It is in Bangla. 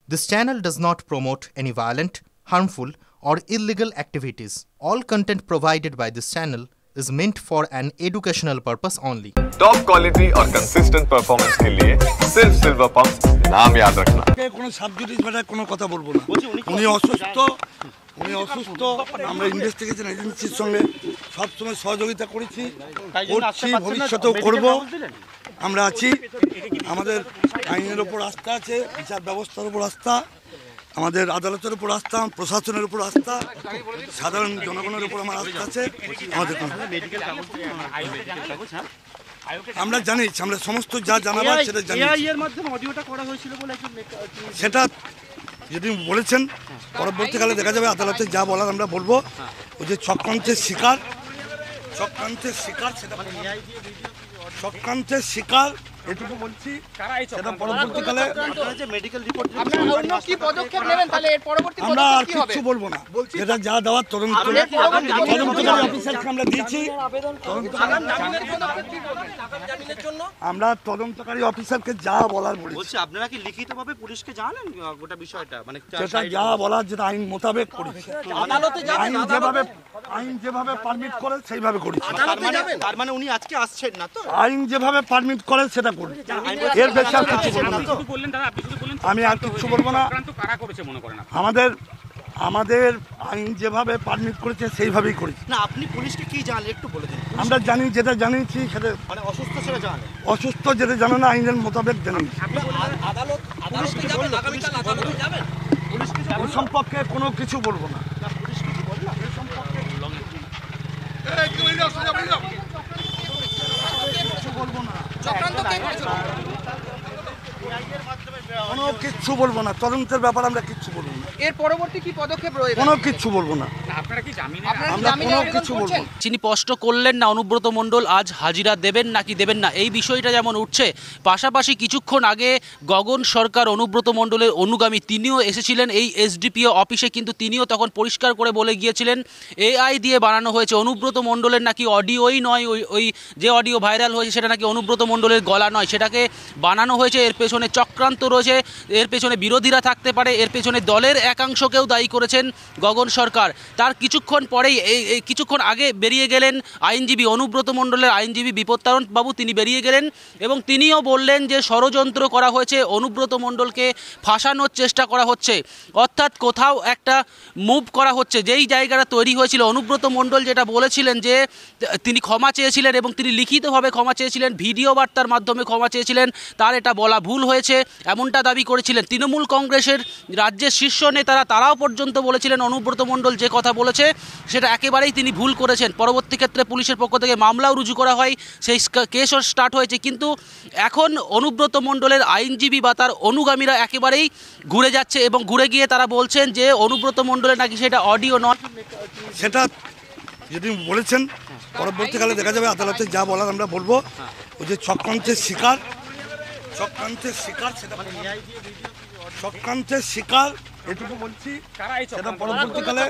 This channel does not promote any violent, harmful, or illegal activities. All content provided by this channel is meant for an educational purpose only. Top quality और कंसिस्टेंट परफॉर्मेंस के लिए सिर्फ सिल्वर पंप नाम याद रखना। কোনো সাবজুডিস ব্যাপারে কোনো কথা বলবো না। উনি অসুস্থ আমরা ইনভেস্টিগেশন এজেন্সির সঙ্গে সবসময় সহযোগিতা করছি, ভবিষ্যতেও করব। আমরা আছি, আমাদের আইনের উপর আস্থা আছে, বিচার ব্যবস্থার উপর আস্থা, আমাদের আদালতের উপর আস্থা, প্রশাসনের উপর আস্থা, সাধারণ জনগণের উপর আমার আস্থা আছে। আমাদের আমরা জানি, আমরা সমস্ত যা জানাবার সেটা জানি। সেটা যদি বলেছেন পরবর্তীকালে দেখা যাবে, আদালতে যা বলার আমরা বলবো। ওই যে চক্রান্তের শিকার এটুকু বলছি, সেটা পরবর্তীকালে আমরা আর কিছু বলবো না। এটা যা দেওয়ার তদন্তকারী অফিসারকে আমরা দিয়েছি, আমরা তদন্তকারী অফিসারকে যা বলার বলেছি। আপনারা কি লিখিতভাবে পুলিশকে জানান গোটা বিষয়টা, মানে সেটা যা বলার, যেটা আইন মোতাবেক করেছি, আইন যেভাবে পারমিট করে সেইভাবে করেছি। তার মানে উনি আজকে আসছেন না তো? আইন যেভাবে পারমিট করে সেটা করি, এর বেশি আর কিছু বলবো না। আমি আর কিছু বলবো না। আমাদের আইন যেভাবে পারমিট করেছে সেইভাবেই করেছি। না, আপনি পুলিশকে কি জানালেন একটু বলে দিন। আমরা জানি, যেটা জানিয়েছি সেটা, মানে অসুস্থ সেটা জানেন, অসুস্থ যেটা জানো না, আইনের মোতাবেক জানি। ওই সম্পর্কে কোনো কিছু বলবো না। কোনো কিচ্ছু বলবো না। তদন্তের ব্যাপার আমরা কিচ্ছু বলবো না। এর পরবর্তী কি পদক্ষেপ রয়েছে? কোনো কিচ্ছু বলবো না। আপনারা কোনো কিছু বলবো না। তিনি স্পষ্ট করলেন না অনুব্রত মণ্ডল আজ হাজিরা দেবেন নাকি দেবেন না, এই বিষয়টা যেমন উঠছে। পাশাপাশি কিছুক্ষণ আগে গগন সরকার অনুব্রত মণ্ডলের অনুগামী, তিনিও এসেছিলেন এই এসডিপিও অফিসে, কিন্তু তিনিও তখন পরিষ্কার করে বলে গিয়েছিলেন এআই দিয়ে বানানো হয়েছে। অনুব্রত মণ্ডলের নাকি অডিওই নয়, ওই যে অডিও ভাইরাল হয়েছে সেটা নাকি অনুব্রত মণ্ডলের গলা নয়, সেটাকে বানানো হয়েছে। এর পেছনে চক্রান্ত রয়েছে, এর পেছনে বিরোধীরা থাকতে পারে, এর পেছনে দলের একাংশকেও দায়ী করেছেন গগন সরকার। তার কিছুক্ষণ পরেই কিছুক্ষণ আগে বেরিয়ে গেলেন আইনজীবী, অনুব্রত মণ্ডলের আইনজীবী বিপত্তারণ বাবু, তিনি বেরিয়ে গেলেন এবং তিনিও বললেন যে ষড়যন্ত্র করা হয়েছে, অনুব্রত মণ্ডলকে ফাঁসানোর চেষ্টা করা হচ্ছে। অর্থাৎ কোথাও একটা মুভ করা হচ্ছে। যেই জায়গাটা তৈরি হয়েছিল, অনুব্রত মণ্ডল যেটা বলেছিলেন যে তিনি ক্ষমা চেয়েছিলেন এবং তিনি লিখিতভাবে ক্ষমা চেয়েছিলেন, ভিডিও বার্তার মাধ্যমে ক্ষমা চেয়েছিলেন, তার এটা বলা ভুল হয়েছে এমনটা দাবি করেছিলেন। তৃণমূল কংগ্রেসের রাজ্যের শীর্ষ নেতারা তারাও পর্যন্ত বলেছিলেন অনুব্রত মণ্ডল যে কথা বলেছে সেটা একেবারেই তিনি ভুল করেছেন। পরবর্তী ক্ষেত্রে পুলিশের পক্ষ থেকে মামলাও রুজু করা হয়, সেই কেসও স্টার্ট হয়েছে। কিন্তু এখন অনুব্রত মণ্ডলের আইনজীবী বা তার অনুগামীরা একেবারেই ঘুরে যাচ্ছে এবং ঘুরে গিয়ে তারা বলছেন যে অনুব্রত মণ্ডলের নাকি সেটা অডিও নয়। সেটা যদি বলেছেন পরবর্তীকালে দেখা যাবে, আদালতে যা বলার আমরা বলবো। ওই যে চক্রান্তের শিকার এটুকু বলছি, সেটা পরবর্তীকালে